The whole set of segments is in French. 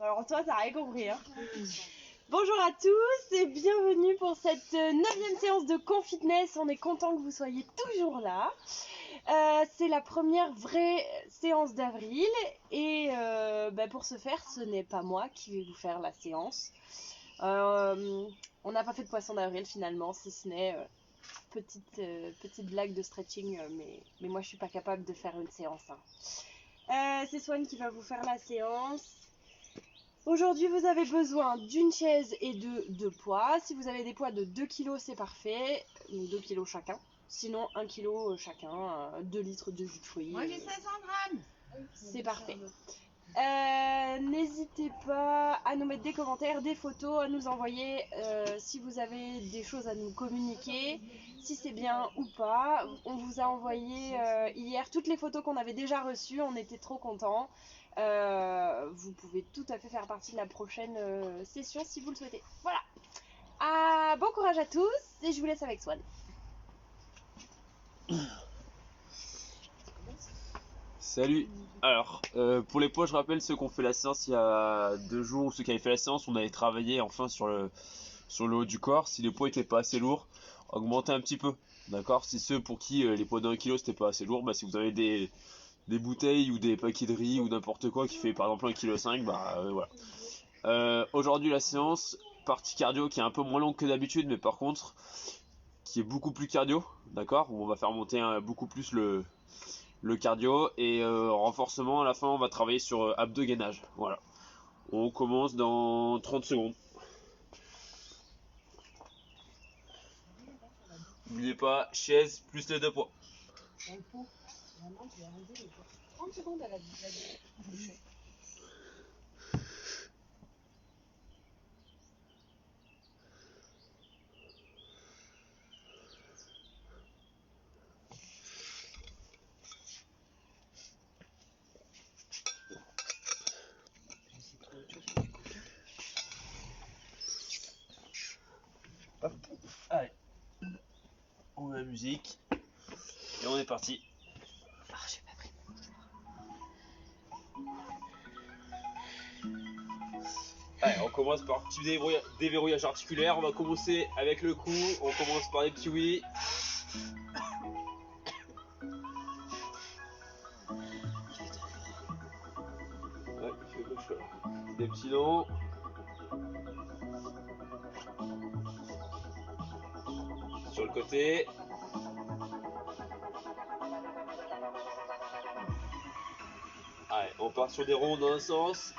Alors toi, t'as rien compris, hein. Bonjour à tous et bienvenue pour cette 9e séance de Confitness. On est content que vous soyez toujours là. C'est la première vraie séance d'avril et pour ce faire, ce n'est pas moi qui vais vous faire la séance. On n'a pas fait de poisson d'avril finalement, si ce n'est petite blague de stretching, mais moi je suis pas capable de faire une séance. C'est Swan qui va vous faire la séance. Aujourd'hui, vous avez besoin d'une chaise et de 2 poids. Si vous avez des poids de 2 kg, c'est parfait. 2 kg chacun. Sinon, 1 kg chacun. 2 litres de jus de fruits. Moi, j'ai 500 grammes. C'est parfait. N'hésitez pas à nous mettre des commentaires, des photos, à nous envoyer si vous avez des choses à nous communiquer, si c'est bien ou pas. On vous a envoyé hier toutes les photos qu'on avait déjà reçues, on était trop contents. Vous pouvez tout à fait faire partie de la prochaine session si vous le souhaitez. Voilà. Bon courage à tous et je vous laisse avec Swan. Salut. Alors, pour les poids, je rappelle ceux qui ont fait la séance il y a 2 jours ou ceux qui avaient fait la séance, on avait travaillé enfin sur le haut du corps. Si les poids étaient pas assez lourds, augmentez un petit peu. D'accord. Si ceux pour qui les poids d'1 kg c'était pas assez lourd, si vous avez des bouteilles ou des paquets de riz ou n'importe quoi qui fait par exemple 1,5 kg, voilà. Aujourd'hui la séance, partie cardio qui est un peu moins longue que d'habitude, mais par contre qui est beaucoup plus cardio, d'accord, où on va faire monter beaucoup plus le cardio et renforcement à la fin. On va travailler sur abdos gainage. Voilà, on commence dans 30 secondes. N'oubliez pas, chaise plus les 2 poids. 30 secondes, elle a dit. Hop. Allez, on met la musique et on est parti. J'ai pas pris. Allez, on commence par petit déverrouillage articulaire. On va commencer avec le cou. On commence par les petits oui. Ouais, il fait gauche là. Des petits noms. Sur le côté. Allez, on part sur des ronds dans un sens.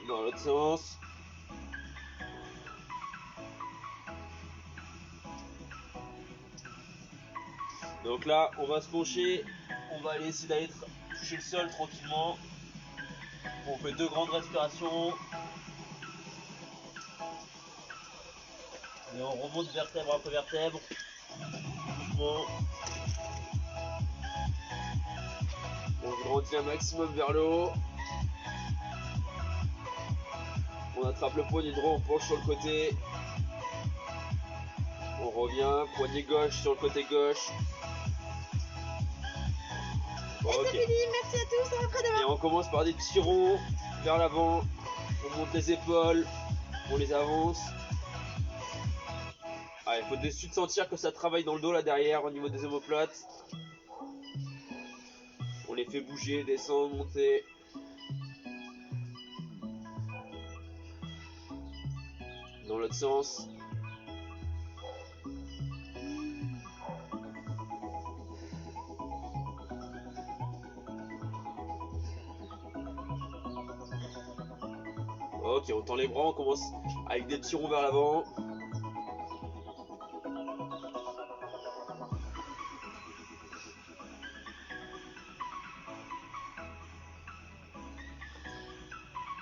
Dans l'autre sens. Donc là, on va se pencher. On va aller essayer d'aller toucher le sol tranquillement. On fait 2 grandes respirations. Et on remonte vertèbre après vertèbre. Doucement. On grandit un maximum vers le haut. On attrape le poignet droit, on penche sur le côté. On revient, poignet gauche sur le côté gauche. Et c'est fini, merci à tous, à après-demain. Et on commence par des petits ronds vers l'avant. On monte les épaules, on les avance. Il faut de suite sentir que ça travaille dans le dos là derrière au niveau des omoplates. On les fait bouger, descendre, monter. Dans l'autre sens. Ok, on tend les bras, on commence avec des petits ronds vers l'avant.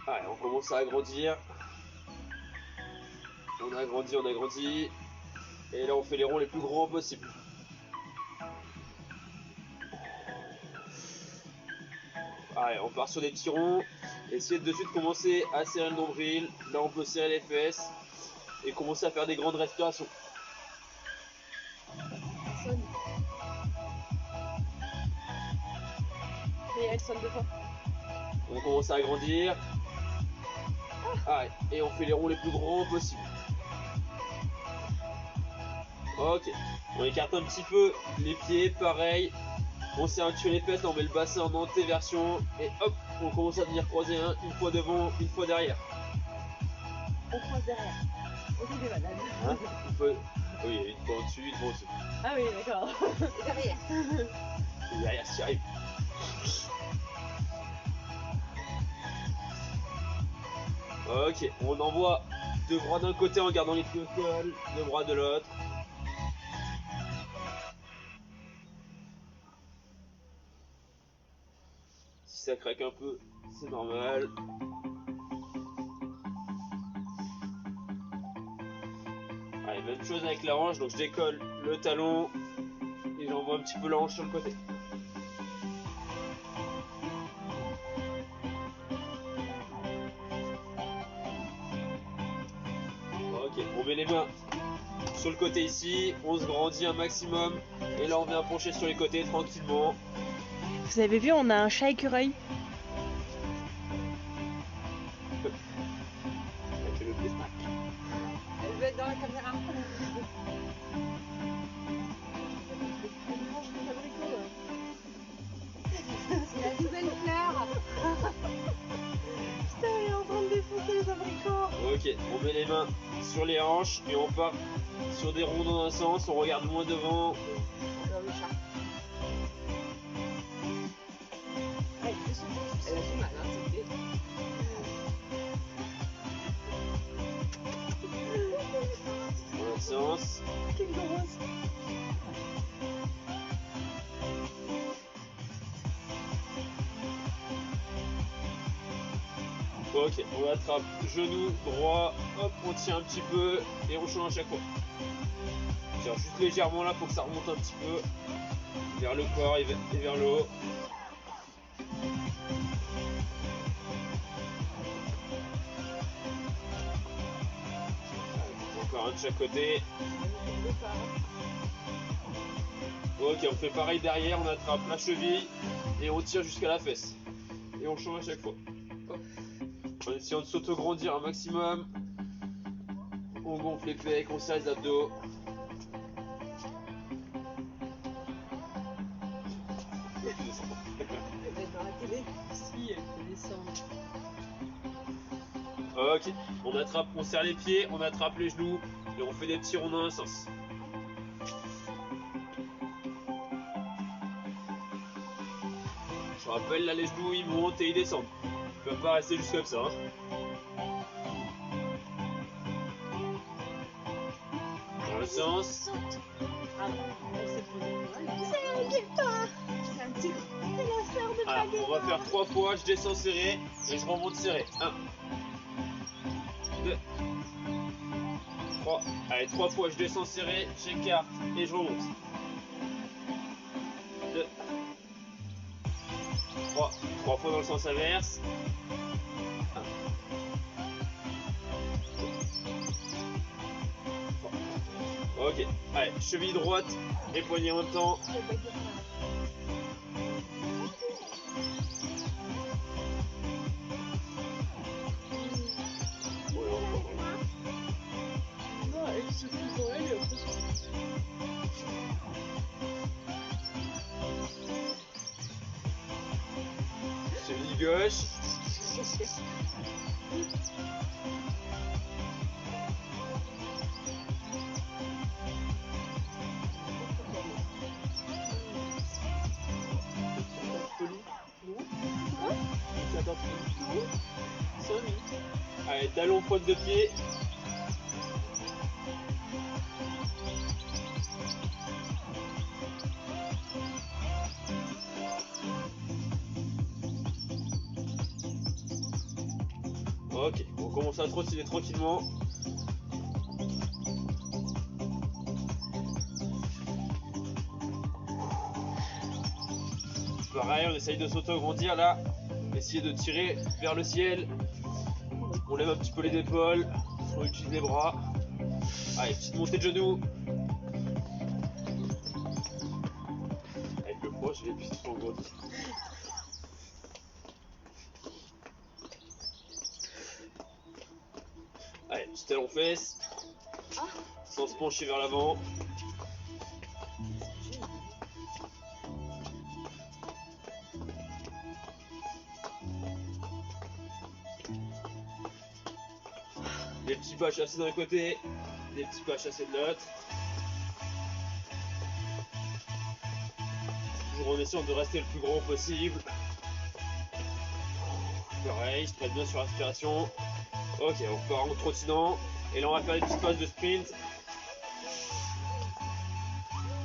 Allez, on commence à agrandir. On agrandit, on agrandit. Et là, on fait les ronds les plus grands possibles. Allez, on part sur des petits ronds. Essayez de suite commencer à serrer le nombril. Là, on peut serrer les fesses. Et commencer à faire des grandes respirations. Allez, elle sonne 2 fois. On commence à agrandir. Ah, et on fait les ronds les plus grands possibles. Ok, on écarte un petit peu les pieds, pareil. On serre un petit peu les fesses, là on met le bassin en antéversion. Et hop, on commence à venir croiser une fois devant, une fois derrière. On croise derrière. On fait des malades. Hein, oui, une fois au-dessus, une fois au-dessus. Ah oui, d'accord. Et derrière. Et derrière, si arrive. Ok, on envoie 2 bras d'un côté en gardant les pieds au sol, 2 bras de l'autre. Si ça craque un peu, c'est normal. Allez, même chose avec la hanche, donc je décolle le talon et j'envoie un petit peu la hanche sur le côté. Ok, on met les mains sur le côté ici, on se grandit un maximum et là on vient pencher sur les côtés tranquillement. Vous avez vu, on a un chat écureuil. Avec le pestac. Elle veut être dans la caméra. C'est la nouvelle fleur. Putain, elle est en train de défoncer les abricots. Ok, on met les mains sur les hanches et on part sur des ronds dans un sens, on regarde loin devant. Dans le chat. Allez, dessus. Elle a du mal, hein, c'est vrai. Dans un sens. Quelle grosse. Ok, on attrape genou droit, hop, on tient un petit peu et on change à chaque fois. On tire juste légèrement là pour que ça remonte un petit peu vers le corps et vers le haut. Encore un de chaque côté. Ok, on fait pareil derrière, on attrape la cheville et on tire jusqu'à la fesse. Et on change à chaque fois. Hop. En essayant de s'auto-grandir un maximum. On gonfle les pecs, on serre les abdos. Elle veut être dans la télé. Si, elle peut descendre. Ok, on serre les pieds, on attrape les genoux et on fait des petits ronds dans un sens. Je rappelle, là les genoux ils montent et ils descendent. Ils peuvent pas rester juste comme ça. Hein. Dans le sens. Ah non, elle s'est posée. C'est un guépard. C'est un tigre. C'est la sœur de Alors, on va faire 3 fois, je descends serré et je remonte serré. 1, 2, 3. Allez, 3 fois, je descends serré, j'écarte et je remonte. 2, 3. 3 fois dans le sens inverse. 1, 2, 3. Ok, allez, cheville droite et poignet en même temps. Non, elle se fout pour elle et après Cheville gauche. Allez, talon, pointe de pied. Ok, on commence à trottiner tranquillement. Pareil, on essaye de s'auto-grandir là. Essayer de tirer vers le ciel. On lève un petit peu les épaules. On utilise les bras. Allez, petite montée de genoux. Avec le poids, je vais appuyer sur le gros. petit talon fesse, sans se pencher vers l'avant. Des petits pas chassés d'un côté, des petits pas chassés de l'autre. Toujours en essayant de rester le plus grand possible. Pareil, je traite bien sur la respiration. Ok, on part en trottinant. Et là, on va faire des petites phases de sprint.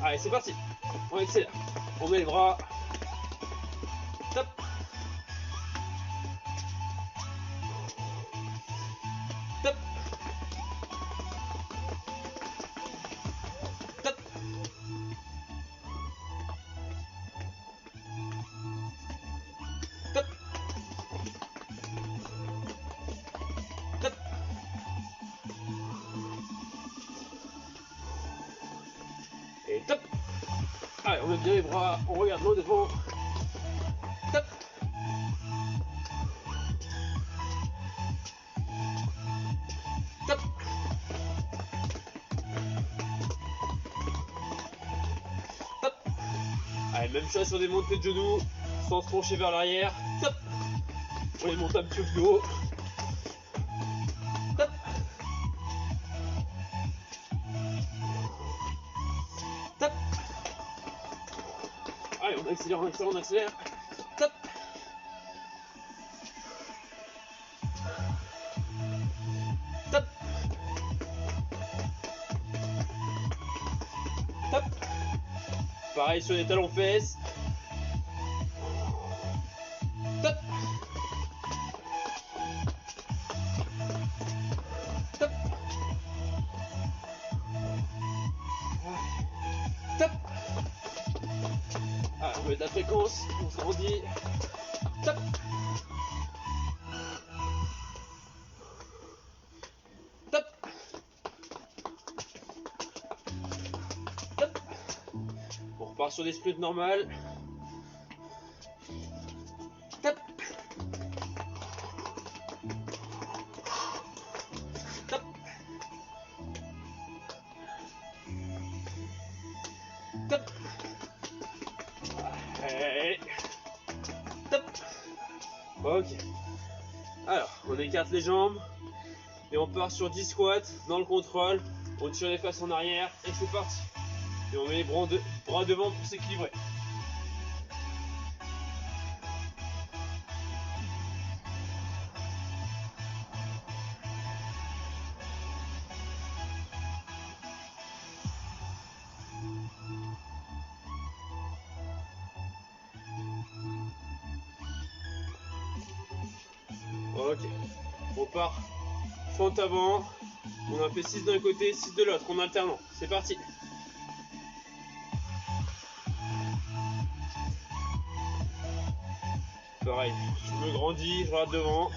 Allez, c'est parti. On accélère. On met les bras. Top. Top. Top. Top. Top. Et top. Allez, on met bien les bras, on regarde loin devant. Top. Top. Top. Allez, même chose sur des montées de genoux, sans se pencher vers l'arrière. Top. On les monte un petit peu plus haut. Top. Top. Allez, on accélère, on accélère, on accélère. Top. Top. Top. Pareil sur les talons fesses. Top. Top. Top. Ah, on met de la fréquence, on se grandit. Top. Top. Top. On repart sur des sprints normales. Top. Top. Top. Allez. Top. Ok. Alors, on écarte les jambes et on part sur 10 squats dans le contrôle. On tire les fesses en arrière et c'est parti. Et on met les bras devant pour s'équilibrer. Ok, on part fente avant, on a fait 6 d'un côté, 6 de l'autre, en alternant, c'est parti. Pareil, je me grandis, je regarde devant.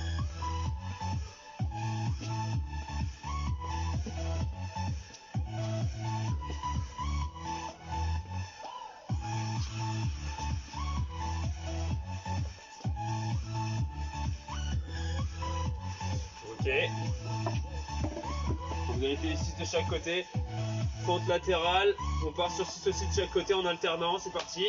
Ok. Vous avez fait les 6 de chaque côté. Fente latérale. On part sur 6 aussi de chaque côté en alternant. C'est parti.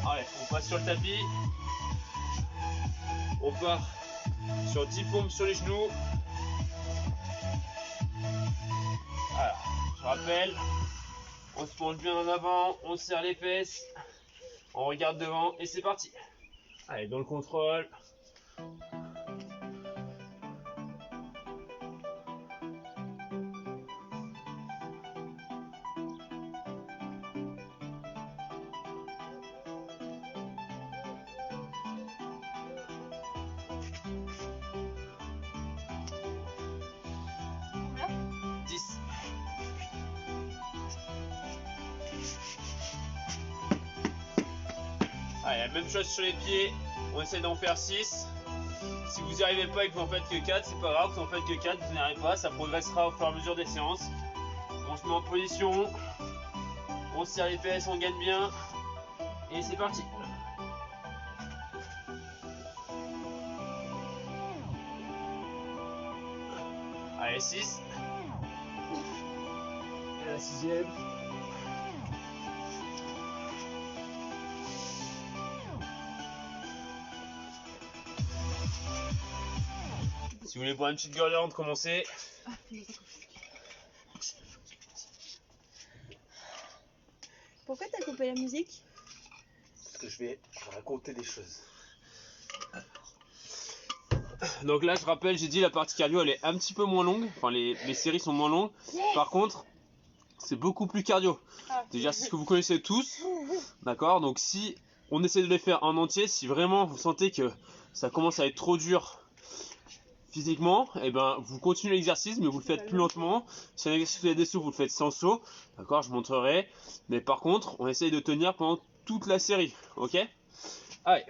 Allez, on passe sur le tapis. On part sur 10 pompes sur les genoux. Alors, je rappelle, on se penche bien en avant, on serre les fesses, on regarde devant et c'est parti. Allez, dans le contrôle. Allez, même chose sur les pieds, on essaie d'en faire 6. Si vous n'y arrivez pas et que vous en faites que 4, c'est pas grave, vous en faites que 4, vous n'y arrivez pas, ça progressera au fur et à mesure des séances. On se met en position, on serre les fesses, on gagne bien, et c'est parti. Allez, 6. Et la 6e. Si vous voulez boire une petite gorgée avant de commencer. Pourquoi t'as coupé la musique? Parce que je vais raconter des choses. Donc là, je rappelle, j'ai dit la partie cardio, elle est un petit peu moins longue. Enfin, les séries sont moins longues. Par contre, c'est beaucoup plus cardio. Déjà, c'est ce que vous connaissez tous. D'accord? Donc si on essaie de les faire en entier, si vraiment vous sentez que ça commence à être trop dur physiquement, et ben vous continuez l'exercice, mais vous le faites plus lentement. Si un exercice fait des sauts, vous le faites sans saut. D'accord? Je montrerai. Mais par contre, on essaye de tenir pendant toute la série. Ok? Allez.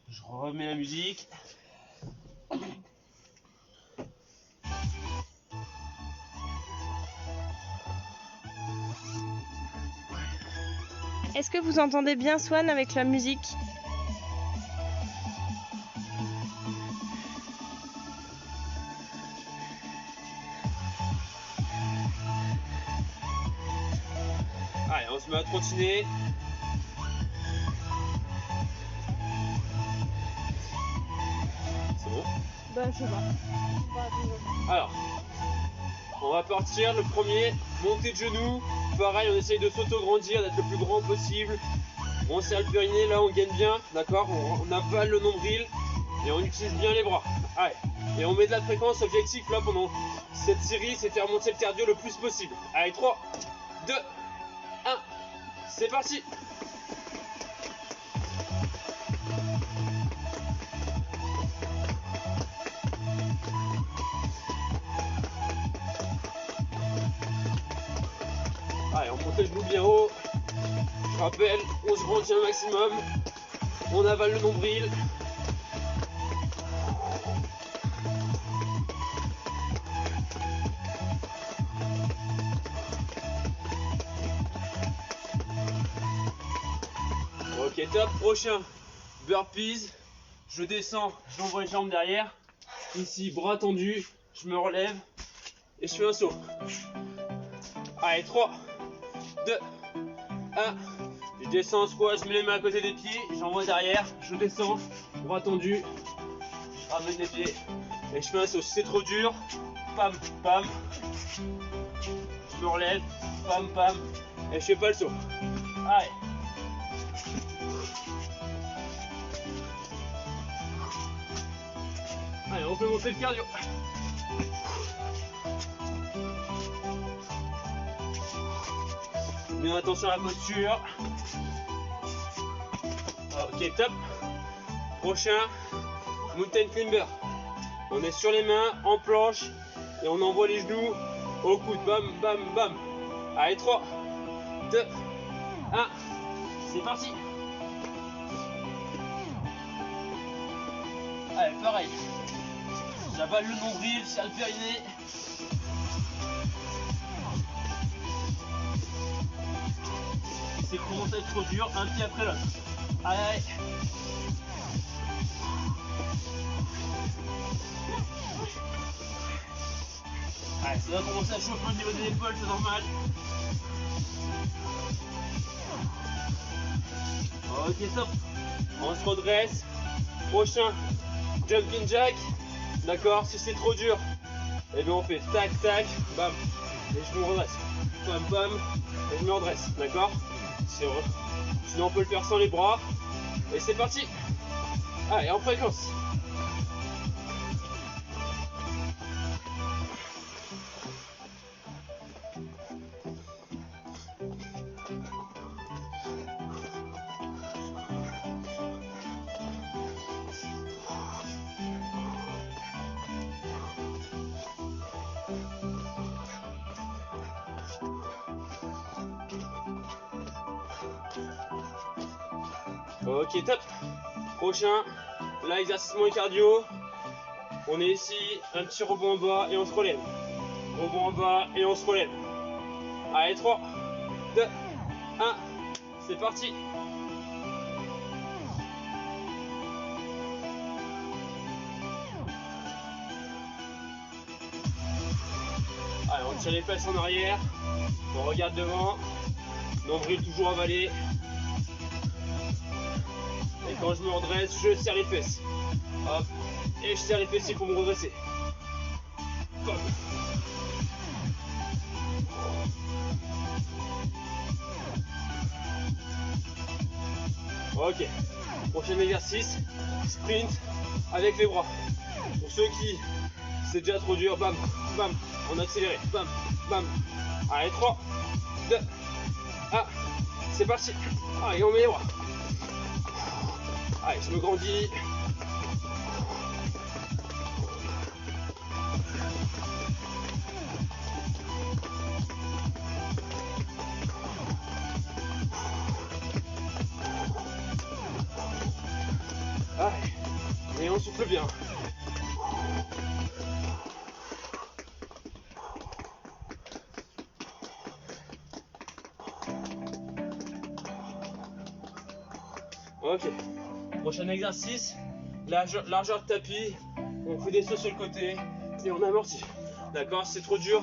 Je remets la musique. Est-ce que vous entendez bien Swan avec la musique? Allez, on se met à trottiner. C'est bon? Bah, je sais pas. Alors, on va partir. Le premier, montée de genoux. Pareil, on essaye de s'auto-grandir, d'être le plus grand possible. On serre le périnée, là on gagne bien, d'accord? On avale le nombril et on utilise bien les bras. Allez, et on met de la fréquence. Objectif là pendant cette série, c'est faire monter le cardio le plus possible. Allez, 3, 2, 1, c'est parti! Allez, on monte le genou bien haut. Je rappelle, on se grandit un maximum. On avale le nombril. Ok, top. Prochain, burpees. Je descends, j'envoie les jambes derrière. Ici, bras tendus. Je me relève et je fais un saut. Allez, 3, 2, 1. Je descends, squat, je mets les mains à côté des pieds, j'envoie derrière, je descends, bras tendu, je ramène les pieds et je fais un saut. Si c'est trop dur, pam, pam, je me relève, pam, pam, et je fais pas le saut. Allez. Allez, on peut monter le cardio. Bien attention à la posture. Ok, top. Prochain, mountain climber. On est sur les mains, en planche, et on envoie les genoux au coude. Bam, bam, bam. Allez, 3, 2, 1. C'est parti. Allez, pareil. J'avale le nombril, je serre le périnée. C'est commence à être trop dur, un pied après l'autre. Allez, allez. Allez, ça va commencer à chauffer au niveau des épaules, c'est normal. Ok, top. On se redresse. Prochain, jumping jack. D'accord, si c'est trop dur, et bien on fait tac, tac, bam. Et je me redresse. Pam, pam. Et je me redresse, d'accord? Sinon on peut le faire sans les bras. Et c'est parti. Allez, en fréquence. Ok, top. Prochain, là, exercice moins cardio. On est ici, un petit rebond en bas et on se relève. Rebond en bas et on se relève. Allez, 3, 2, 1, c'est parti. Allez, on tire les fesses en arrière, on regarde devant, nombril toujours avalé. Et quand je me redresse, je serre les fesses. Hop, et je serre les fessiers pour me redresser. Hop. Ok, prochain exercice, sprint avec les bras. Pour ceux qui, c'est déjà trop dur, bam, bam, on accélère, bam, bam. Allez, 3, 2, 1, c'est parti. Allez, on met les bras. Allez, je me grandis. Allez, et on souffle bien. Ok, prochain exercice, largeur de tapis, on fait des sauts sur le côté et on amortit. D'accord, si c'est trop dur,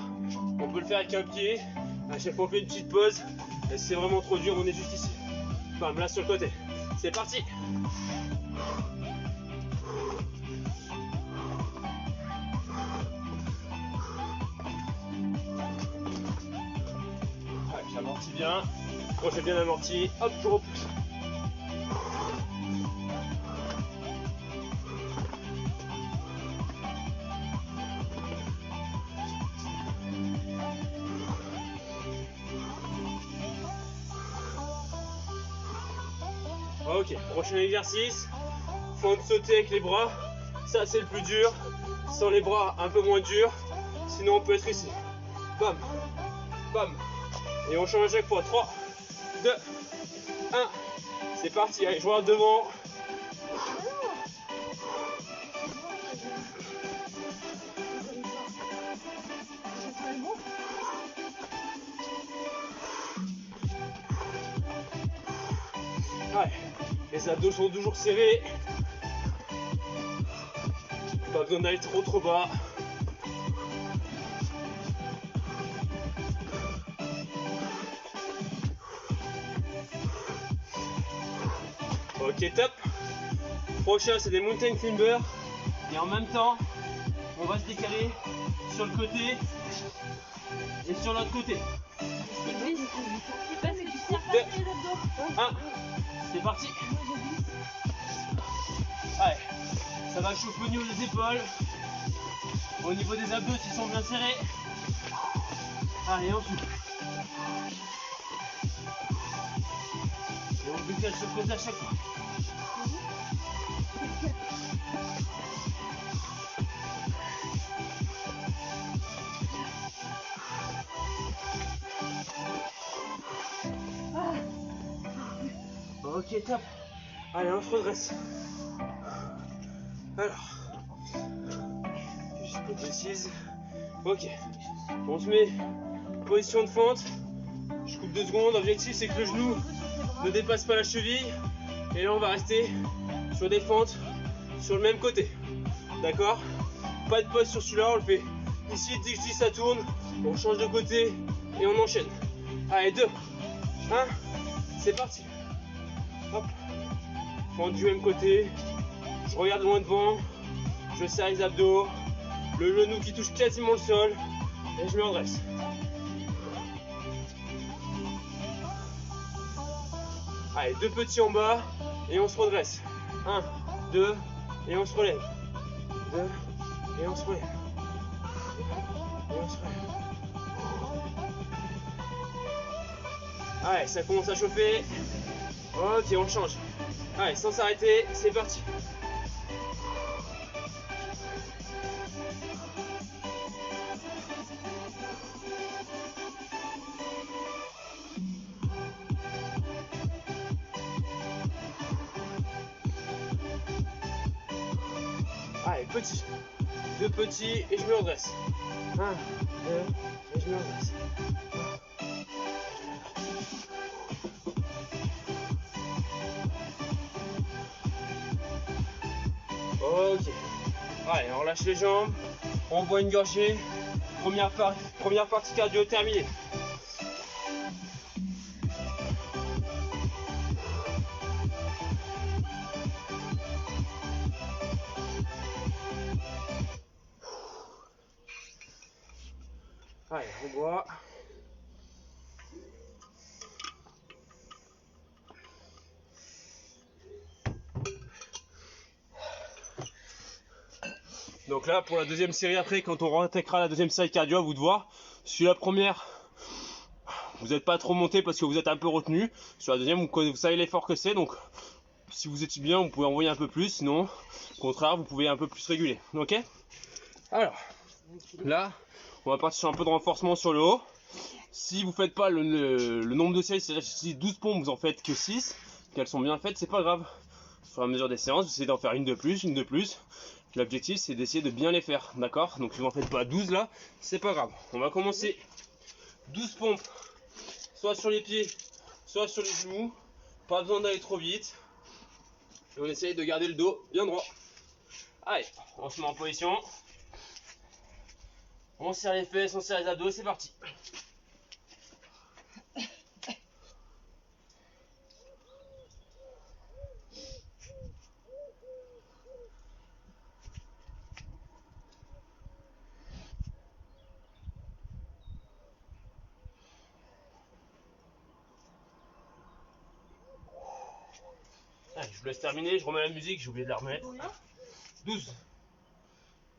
on peut le faire avec un pied, à chaque fois on fait une petite pause, et si c'est vraiment trop dur, on est juste ici. Bam, là sur le côté, c'est parti. Ouais, j'amortis bien, quand j'ai bien amorti, hop, je repousse. Ok, prochain exercice, fente sauter avec les bras, ça c'est le plus dur, sans les bras un peu moins dur, sinon on peut être ici. Bam, bam, et on change à chaque fois, 3, 2, 1, c'est parti, allez je regarde devant. Ouais, les abdos sont toujours serrés. Pas besoin d'aller trop bas. Ok, top. Prochain, c'est des mountain climbers. Et en même temps, on va se décaler sur le côté et sur l'autre côté. 2, 1, c'est parti. Allez, ça va chauffer au niveau des épaules, au niveau des abdos s'ils sont bien serrés. Allez, on souffle. Et on décale sur le côté à chaque fois. Ok, top. Allez, on se redresse. Alors, juste précise. Ok, on se met position de fente. Je coupe 2 secondes. L'objectif, c'est que le genou ne dépasse pas la cheville. Et là, on va rester sur des fentes sur le même côté. D'accord? Pas de pause sur celui-là, on le fait ici. Dès que je dis ça tourne, on change de côté et on enchaîne. Allez, 2, 1, c'est parti. Hop, fente du même côté, je regarde loin devant, je serre les abdos, le genou qui touche quasiment le sol, et je me redresse. Allez, 2 petits en bas, et on se redresse. 1, 2, et on se relève. 2, et on se relève. Et on se relève. Allez, ça commence à chauffer. Ok, on change. Allez, sans s'arrêter, c'est parti. petits. 2 petits et je me redresse. 1, 2 et je me redresse. Ok. Allez, on relâche les jambes. On boit une gorgée. Première partie cardio terminée. Allez, on boit. Donc là, pour la deuxième série, après, quand on réattaquera la deuxième série cardio, à vous de voir. Sur la première, vous n'êtes pas trop monté parce que vous êtes un peu retenu. Sur la deuxième, vous savez l'effort que c'est. Donc, si vous étiez bien, vous pouvez envoyer un peu plus. Sinon, au contraire, vous pouvez un peu plus réguler. Ok? Alors, là, on va partir sur un peu de renforcement sur le haut. Si vous faites pas le nombre de séries, c'est-à-dire si 12 pompes, vous en faites que 6, qu'elles sont bien faites, c'est pas grave. Sur la mesure des séances, vous essayez d'en faire une de plus, une de plus. L'objectif, c'est d'essayer de bien les faire, d'accord? Donc si vous n'en faites pas 12 là, c'est pas grave. On va commencer 12 pompes, soit sur les pieds, soit sur les genoux. Pas besoin d'aller trop vite. Et on essaye de garder le dos bien droit. Allez, on se met en position. On serre les fesses, on serre les abdos, c'est parti. Allez, je vous laisse terminer, je remets la musique, j'ai oublié de la remettre. 12.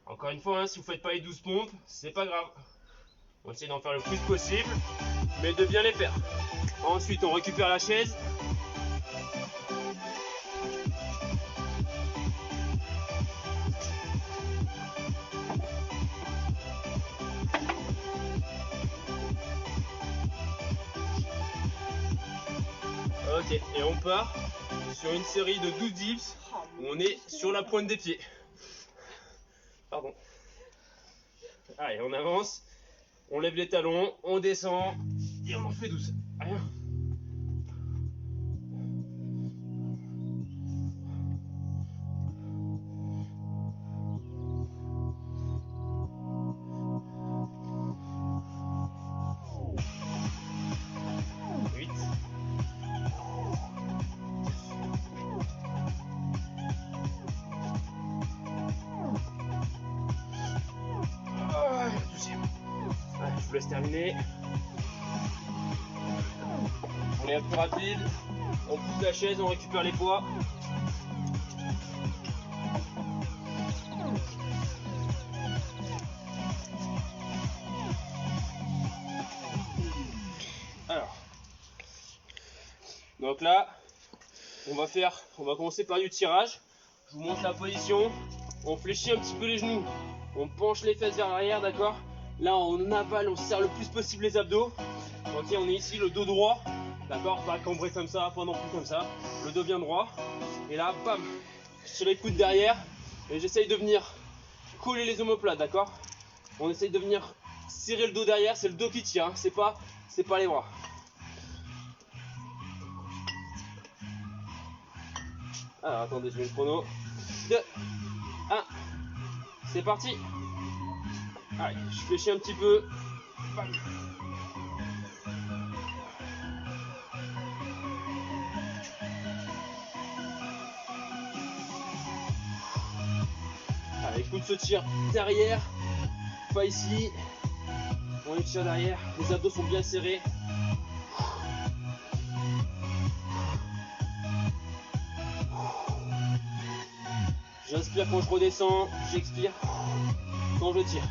Encore une fois, hein, si vous ne faites pas les 12 pompes, c'est pas grave. On essaie d'en faire le plus possible, mais de bien les faire. Ensuite, on récupère la chaise. Ok, et on part sur une série de 12 dips où on est sur la pointe des pieds. Pardon. Allez, on avance, on lève les talons, on descend et on en fait 12. Rien. Je vous laisse terminer. On est un peu rapide. On pousse la chaise, on récupère les poids. Alors. Donc là, on va commencer par du tirage. Je vous montre la position. On fléchit un petit peu les genoux. On penche les fesses vers l'arrière, d'accord? Là, on avale, on serre le plus possible les abdos. Ok, on est ici, le dos droit. D'accord? Pas cambré comme ça, pas non plus comme ça. Le dos bien droit. Et là, bam! Je tire les coudes derrière. Et j'essaye de venir coller les omoplates, d'accord? On essaye de venir serrer le dos derrière. C'est le dos qui tire, hein. C'est pas les bras. Alors, attendez, je mets le chrono. 2, 1. C'est parti! Allez, je fléchis un petit peu. Bam. Allez, coude se tire derrière. Pas ici. On les tire derrière. Les abdos sont bien serrés. J'inspire quand je redescends. J'expire quand je tire.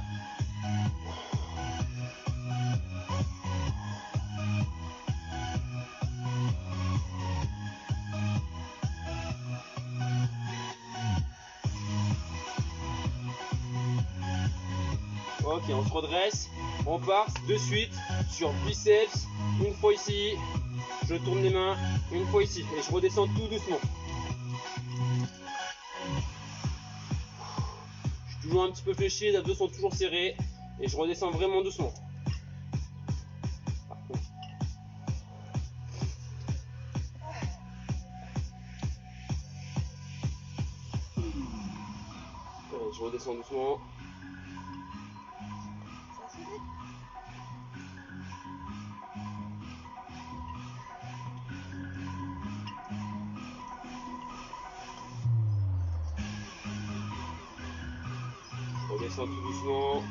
Ok, on se redresse, on part de suite sur biceps, une fois ici, je tourne les mains, une fois ici, et je redescends tout doucement. toujours un petit peu fléchi, les abdos sont toujours serrés. Et je redescends vraiment doucement. Allez, je redescends doucement. Je redescends tout doucement.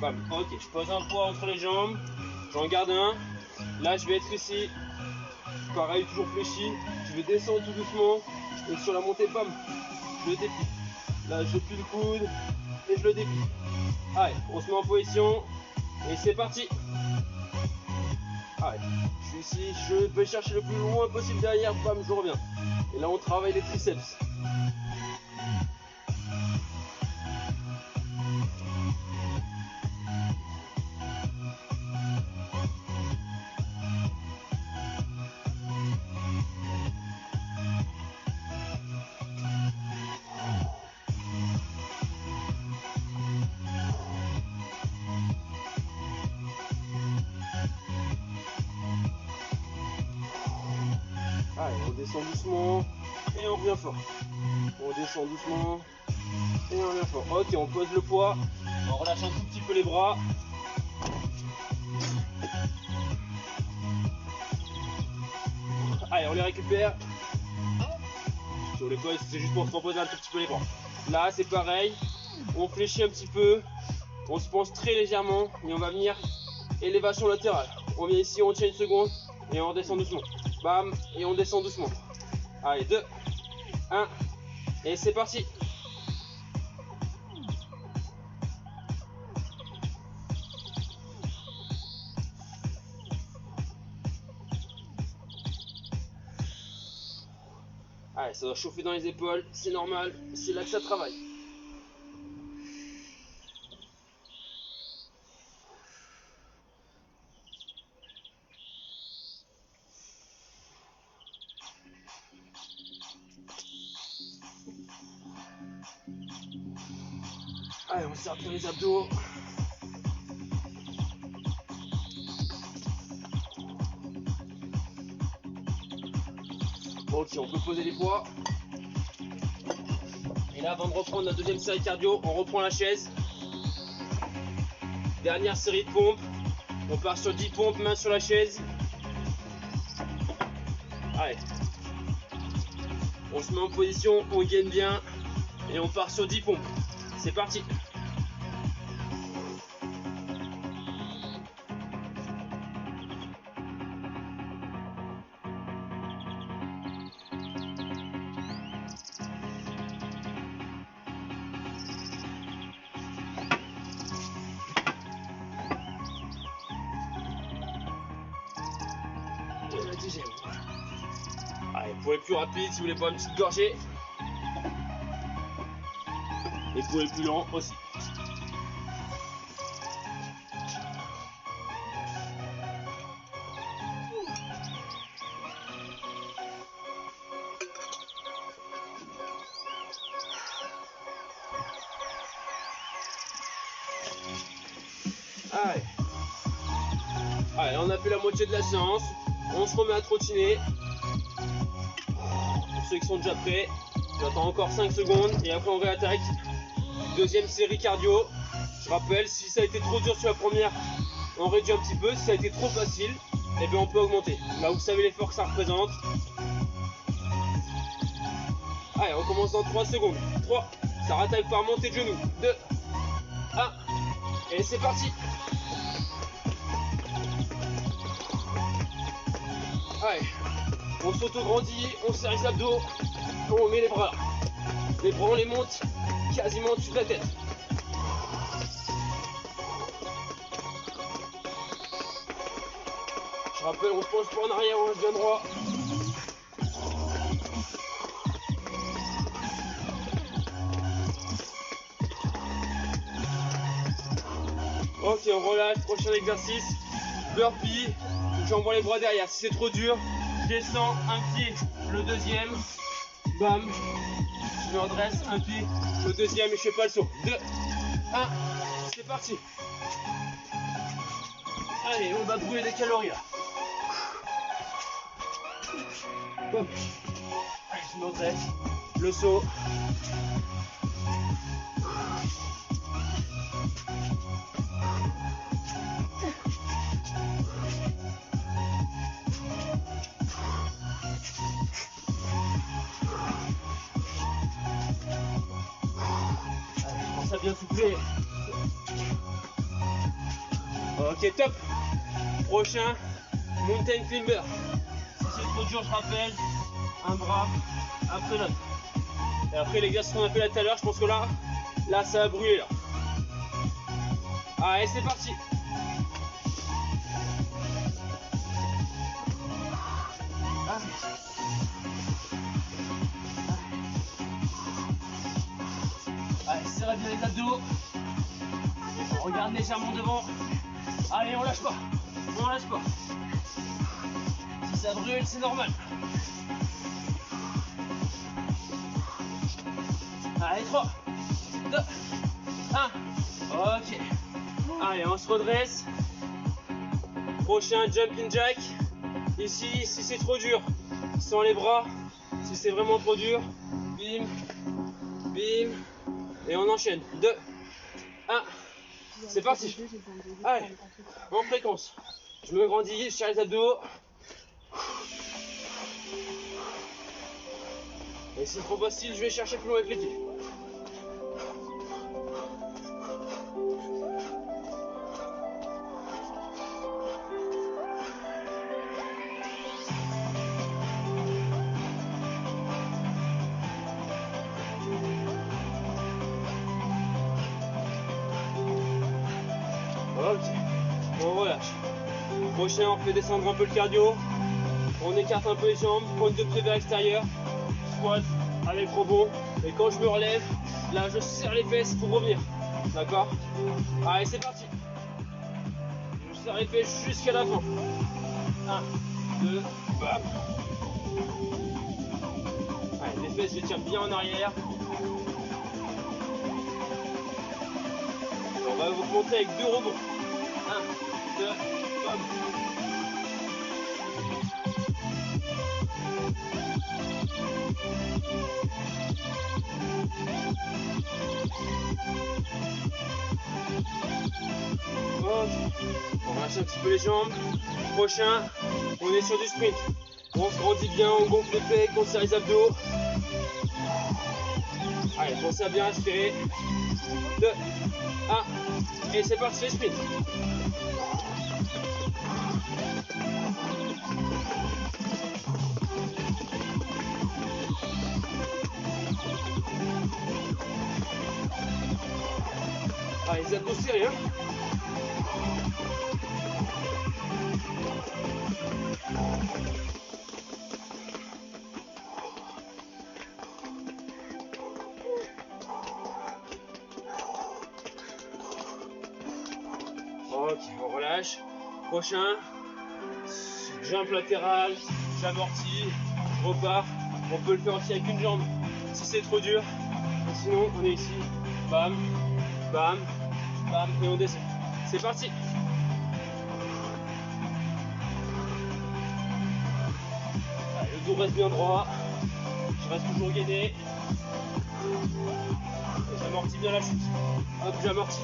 Bam. Ok, je pose un poids entre les jambes. J'en garde un. Là, je vais être ici. Pareil, toujours fléchi. Je vais descendre tout doucement. Et sur la montée, bam, je le déplie. Là, je plie le coude et je le déplie. Allez, on se met en position. Et c'est parti. Allez, je suis ici. Je vais chercher le plus loin possible derrière. Bam, je reviens. Et là, on travaille les triceps. Allez, on descend doucement et on revient fort. On descend doucement et on revient fort. Ok, on pose le poids. On relâche un tout petit peu les bras. Allez, on les récupère. Sur les postes, c'est juste pour se reposer un tout petit peu les bras. Là, c'est pareil. On fléchit un petit peu. On se penche très légèrement et on va venir élévation latérale. On vient ici, on tient une seconde et on redescend doucement. Bam, et on descend doucement. Allez, 2, 1, et c'est parti. Allez, ça doit chauffer dans les épaules, c'est normal, c'est là que ça travaille. Allez, on serre bien les abdos. Ok, on peut poser les poids. Et là, avant de reprendre la deuxième série cardio, on reprend la chaise. Dernière série de pompes. On part sur 10 pompes, main sur la chaise. Allez. On se met en position, on gaine bien. Et on part sur 10 pompes. C'est parti. Allez, pour les plus rapides, si vous voulez pas une petite gorgée. Et pour les plus lents aussi. Allez. Allez, on a fait la moitié de la séance. On se remet à trottiner. Pour ceux qui sont déjà prêts, j'attends encore 5 secondes et après on réattaque. Deuxième série cardio. Je rappelle, si ça a été trop dur sur la première, on réduit un petit peu. Si ça a été trop facile, eh bien on peut augmenter. Là vous savez l'effort que ça représente. Allez, on commence dans 3 secondes. 3, ça rattaque par montée de genoux. 2, 1, et c'est parti. Allez, on s'auto-grandit, on serre les abdos, on met les bras. Les bras on les monte quasiment au-dessus de la tête. Je rappelle, on se penche pas en arrière, on reste bien droit. Ok, on relâche, prochain exercice, burpee. J'envoie les bras derrière. Si c'est trop dur, je descends un pied, le deuxième, bam, je me redresse un pied, le deuxième et je fais pas le saut. 2, 1. C'est parti. Allez, on va brûler des calories là. Hop. Allez, je me redresse. Le saut. Allez, je pense à bien souffler. Ok, top. Prochain, mountain climber. Si c'est trop dur, je rappelle, un bras après l'autre. Et après l'exercice qu'on a fait là tout à l'heure, je pense que là, ça va brûler là. Allez, c'est parti. Allez, serrez bien les abdos. On regarde légèrement devant. Allez, on lâche pas. On lâche pas. Si ça brûle, c'est normal. Allez, 3, 2, 1. Ok. Allez, on se redresse. Prochain jumping jack. Ici, si c'est trop dur, sans les bras. Si c'est vraiment trop dur, bim, bim. Et on enchaîne. 2, 1. C'est parti. Allez, en fréquence. Je me grandis, je serre les abdos. Et si c'est trop facile, je vais chercher plus loin avec les pieds. Ok, on relâche. Prochain, on fait descendre un peu le cardio. On écarte un peu les jambes, pointe de pied vers l'extérieur. Squat avec rebond. Et quand je me relève, là je serre les fesses pour revenir. D'accord? Allez, c'est parti. Je serre les fesses jusqu'à la fin. 1, 2, bam. Allez, les fesses, je les tire bien en arrière. On va vous monter avec 2 rebonds. 1, 2, bam. Ok. On relâche un petit peu les jambes. Prochain, on est sur du sprint. On se grandit bien, on gonfle les pecs, on serre les abdos. Allez, pensez à bien respirer. 2, 1, et c'est parti, les sprints. Allez, les abdos serrés, hein. Ok, on relâche. Prochain, jump latéral, j'amortis, je repars. On peut le faire aussi avec une jambe si c'est trop dur. Sinon, on est ici. Bam, bam, bam, et on descend. C'est parti. Allez, le dos reste bien droit. Je reste toujours gainé. Et j'amortis bien la chute. Hop, j'amortis.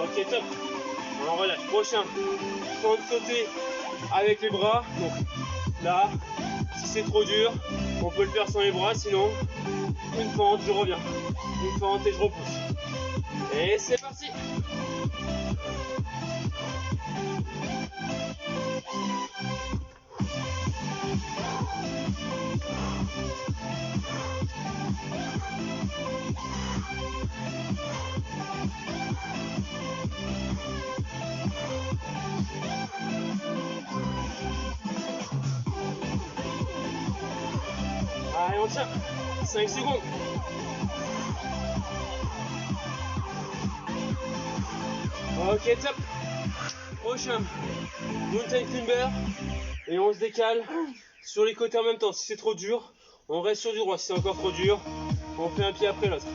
Ok, top. On relâche. Prochain, fente sauter avec les bras. Donc là, si c'est trop dur, on peut le faire sans les bras. Sinon, une fente, je reviens. Une fente et je repousse. Et c'est parti. Allez, on tient. 5 secondes. Ok, top. Prochain, mountain climber. Et on se décale sur les côtés en même temps. Si c'est trop dur, on reste sur du droit. Si c'est encore trop dur, on fait un pied après l'autre.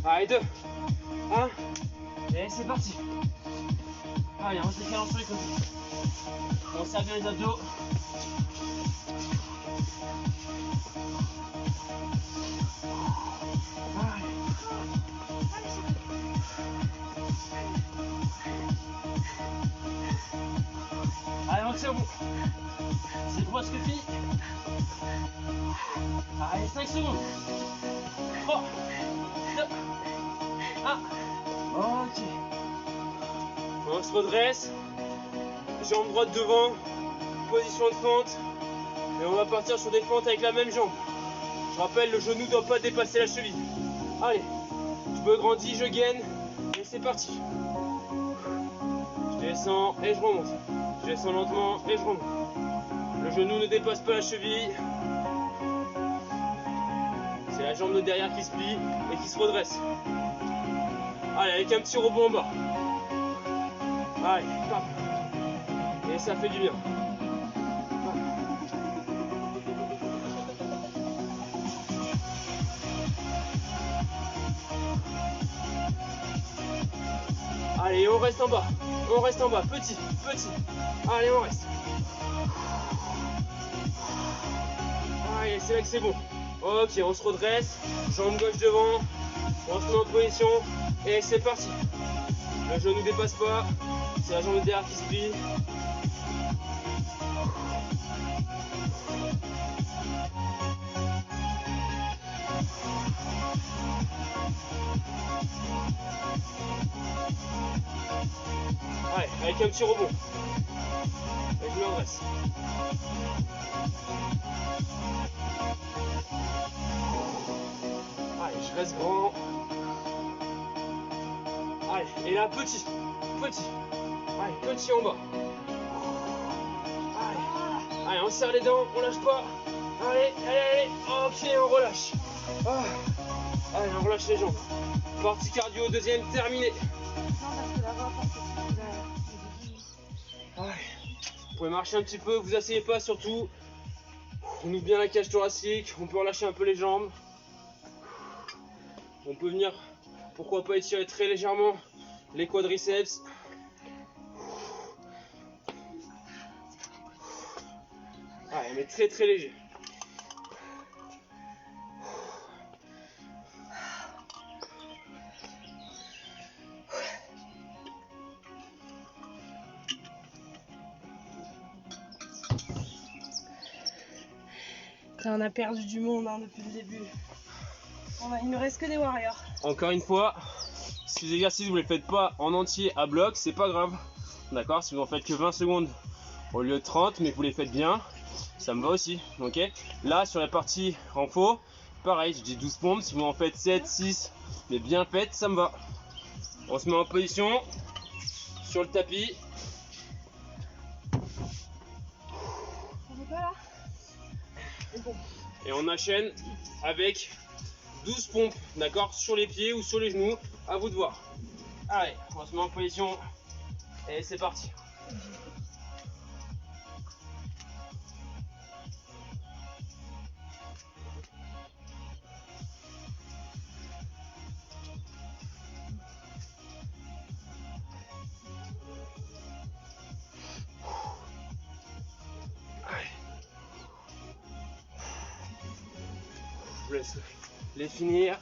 Allez, 2, 1, et c'est parti. Allez, on se décale sur les côtés. On serre bien les abdos. Allez, on tient au bout. C'est presque fini. Allez, 5 secondes. 3, 2, 1. Ok. On se redresse. Jambe droite devant. Position de fente. Et on va partir sur des fentes avec la même jambe. Je rappelle, le genou ne doit pas dépasser la cheville. Allez. Je me grandis, je gaine. Et c'est parti. Je descends et je remonte. Je descends lentement et je remonte. Le genou ne dépasse pas la cheville. C'est la jambe de derrière qui se plie et qui se redresse. Allez, avec un petit rebond en bas. Allez, paf. Et ça fait du bien. Allez, on reste en bas. On reste en bas. Petit, petit. Allez, on reste. Allez, c'est là que c'est bon. Ok, on se redresse. Jambe gauche devant. On se met en position. Et c'est parti. Le genou ne dépasse pas. C'est la jambe de derrière qui se plie. Allez, avec un petit rebond. Et je me redresse. Allez, je reste grand. Allez, et là, petit, petit. Allez, petit en bas. Allez, allez, on serre les dents, on lâche pas. Allez, allez, allez. Ok, on relâche. Ah. Allez, on relâche les jambes. Partie cardio, deuxième, terminé. Allez. Vous pouvez marcher un petit peu, vous asseyez pas surtout. On ouvre bien la cage thoracique, on peut relâcher un peu les jambes. On peut venir, pourquoi pas étirer très légèrement les quadriceps. Allez, mais très très léger. On a perdu du monde depuis le début. Il ne reste que des warriors. Encore une fois, si les exercices vous les faites pas en entier à bloc, c'est pas grave. D'accord? Si vous en faites que 20 secondes au lieu de 30, mais que vous les faites bien, ça me va aussi. Ok? Là, sur la partie renfo, pareil, je dis 12 pompes. Si vous en faites 7, 6, mais bien faites, ça me va. On se met en position sur le tapis. On est pas là? Et on enchaîne avec 12 pompes, d'accord, sur les pieds ou sur les genoux, à vous de voir. Allez, on se met en position et c'est parti. Allez. Je vous laisse les finir.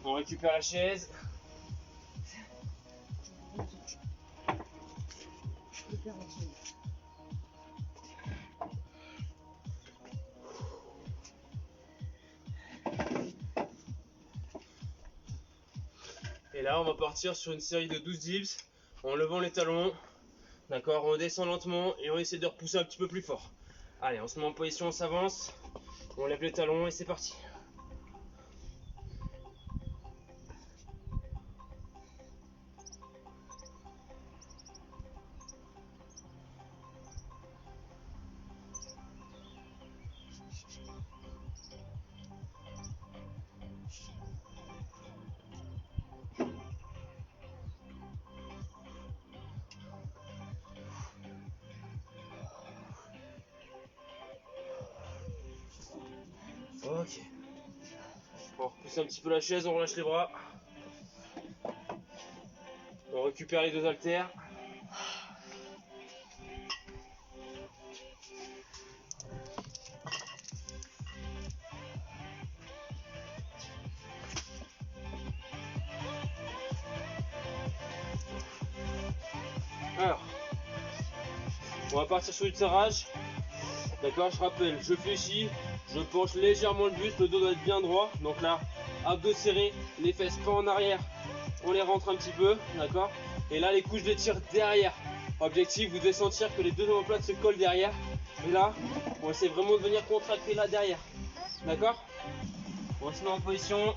On récupère la chaise. Et là, on va partir sur une série de 12 dips en levant les talons. D'accord, on descend lentement et on essaie de repousser un petit peu plus fort. Allez, on se met en position, on s'avance. On lève les talons et c'est parti. Ok. On repousse un petit peu la chaise, on relâche les bras. On récupère les 2 haltères. Alors, on va partir sur du tirage. D'accord, je rappelle, je fléchis, je penche légèrement le buste, le dos doit être bien droit. Donc là, abdos serrés, les fesses pas en arrière, on les rentre un petit peu, d'accord. Et là, les coudes, je les tire derrière. Objectif, vous devez sentir que les 2 omoplates se collent derrière. Et là, on essaie vraiment de venir contracter là derrière. D'accord. On se met en position.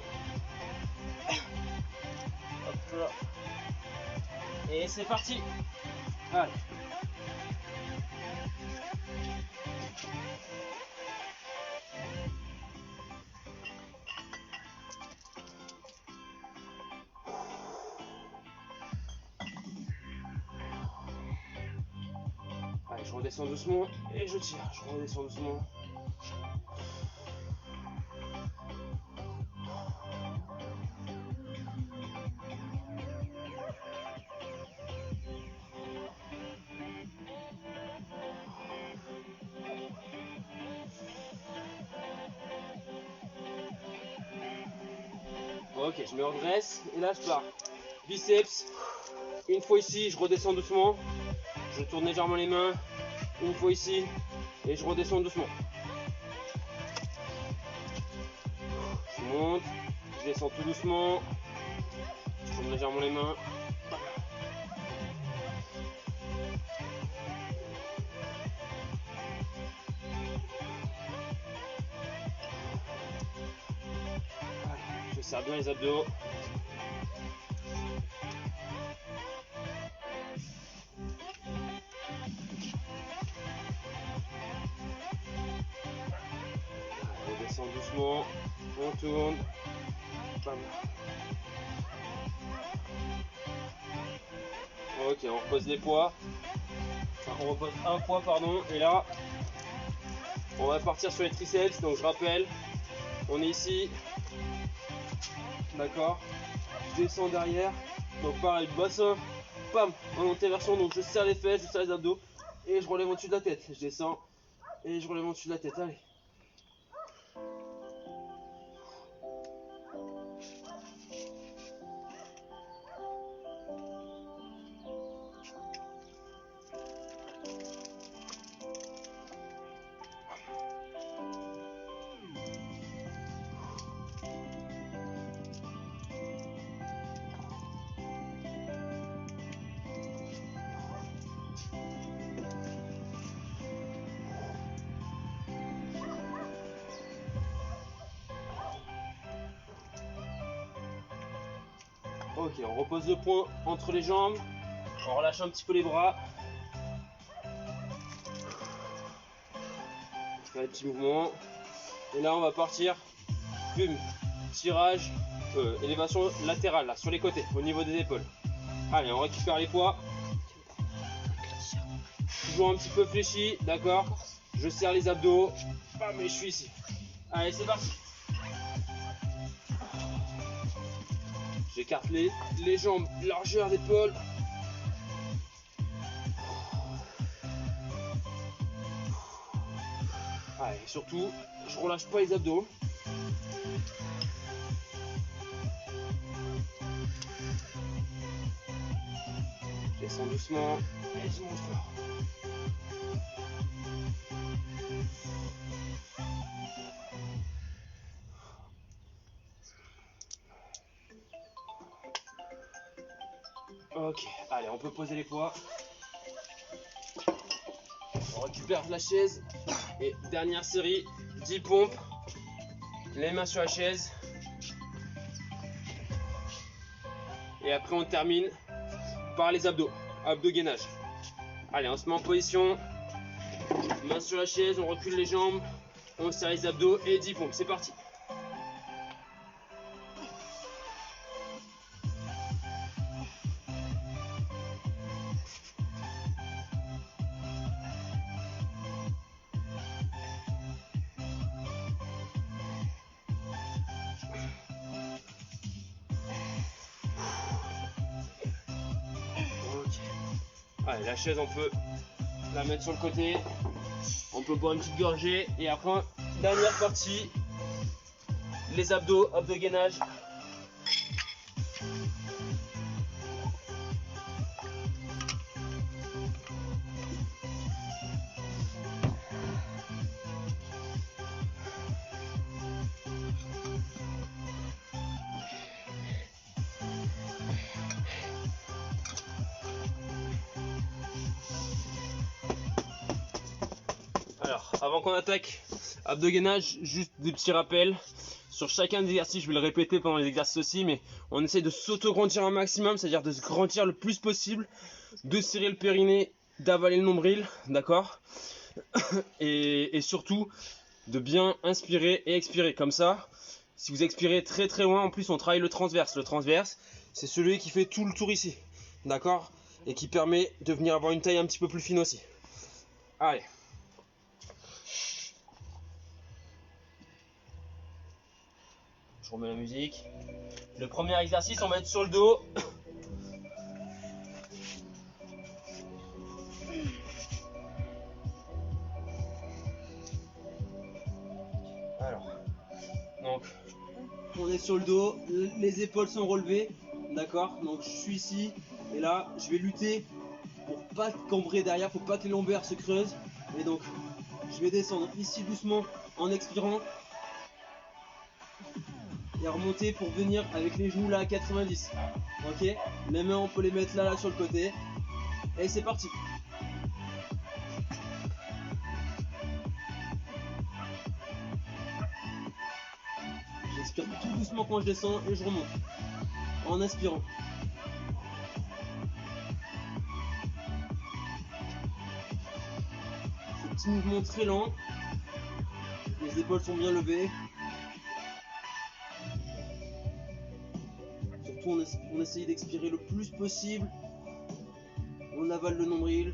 Hop là. Et c'est parti. Allez. Allez, je redescends doucement et je tire. Je redescends doucement. Ok, je mets en graisse et là je pars. Biceps. Une fois ici, je redescends doucement. Je tourne légèrement les mains. Une fois ici et je redescends doucement. Je monte, je descends tout doucement. Je tourne légèrement les mains. Je serre bien les abdos. On descend doucement, on tourne. Bam. Ok, on repose les poids. Enfin, on repose un poids, pardon. Et là, on va partir sur les triceps. Donc je rappelle, on est ici. D'accord. Je descends derrière. Donc pareil, bassin. Pam, en antéversion. Donc je serre les fesses, je serre les abdos. Et je relève au-dessus de la tête. Je descends. Et je relève au-dessus de la tête. Allez. Ok, on repose le poing entre les jambes. On relâche un petit peu les bras. On fait un petit mouvement. Et là, on va partir. Boum. Tirage. Élévation latérale, là, sur les côtés, au niveau des épaules. Allez, on récupère les poids. Toujours un petit peu fléchi, d'accord. Je serre les abdos. Bam, et je suis ici. Allez, c'est parti. J'écarte les jambes, largeur d'épaule. Allez, surtout, je relâche pas les abdos. Je descends doucement et je monte fort. Ok, allez, on peut poser les poids. On récupère la chaise. Et dernière série, 10 pompes. Les mains sur la chaise. Et après, on termine par les abdos. Abdos gainage. Allez, on se met en position. Main sur la chaise, on recule les jambes. On serre les abdos et 10 pompes. C'est parti. Allez, la chaise, on peut la mettre sur le côté. On peut boire une petite gorgée. Et après, dernière partie, les abdos, abdos-gainage. Alors, avant qu'on attaque abdos-gainage, juste des petits rappels. Sur chacun des exercices, je vais le répéter pendant les exercices aussi, mais on essaie de s'auto-grandir un maximum, c'est-à-dire de se grandir le plus possible, de serrer le périnée, d'avaler le nombril, d'accord, et surtout de bien inspirer et expirer. Comme ça, si vous expirez très très loin, en plus on travaille le transverse. Le transverse, c'est celui qui fait tout le tour ici, d'accord, et qui permet de venir avoir une taille un petit peu plus fine aussi. Allez. Je remets la musique. Le premier exercice, on va être sur le dos. Alors, donc, on est sur le dos, les épaules sont relevées, d'accord. Donc je suis ici et là, je vais lutter pour pas cambrer derrière, faut pas que les lombaires se creusent. Et donc, je vais descendre ici doucement en expirant. Et remonter pour venir avec les genoux là à 90. Ok, les mains on peut les mettre là sur le côté. Et c'est parti. J'expire tout doucement quand je descends et je remonte en inspirant. Ce petit mouvement très lent. Les épaules sont bien levées. Surtout on essaye d'expirer le plus possible. On avale le nombril.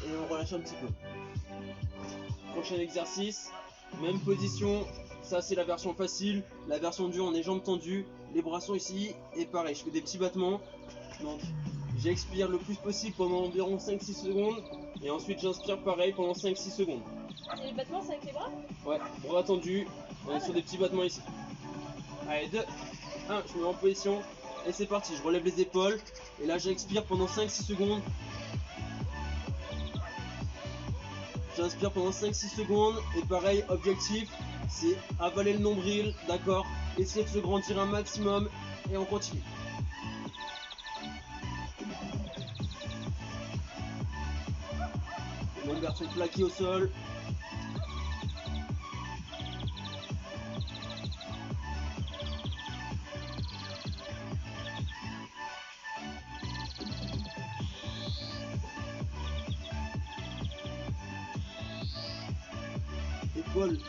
Et on relâche un petit peu. Prochain exercice, même position. Ça c'est la version facile. La version dure, on est jambes tendues, les bras sont ici. Et pareil, je fais des petits battements. Donc j'expire le plus possible pendant environ 5-6 secondes. Et ensuite j'inspire pareil pendant 5-6 secondes. Et les battements, c'est avec les bras? Ouais, bras tendus. On est sur des petits battements ici. Allez, 2, 1, je me mets en position. Et c'est parti, je relève les épaules. Et là j'expire pendant 5-6 secondes. J'inspire pendant 5-6 secondes. Et pareil, objectif, c'est avaler le nombril, d'accord. Essayer de se grandir un maximum. Et on continue. Les lombaires sont plaqués au sol. Épaules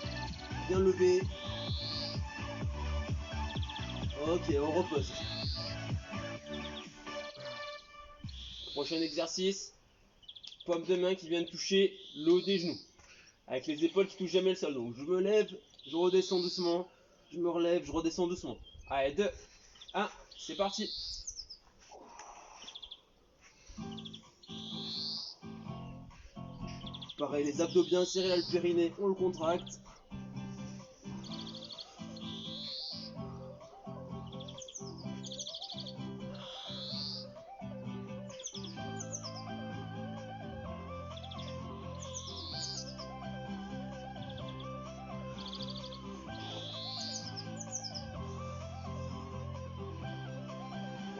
bien levées. Ok, on repose. Prochain exercice. Paume de main qui viennent toucher le haut des genoux. Avec les épaules qui touchent jamais le sol. Donc je me lève, je redescends doucement. Je me relève, je redescends doucement. Allez, 2, 1, c'est parti. Pareil, les abdos bien serrés, là, le périnée, on le contracte.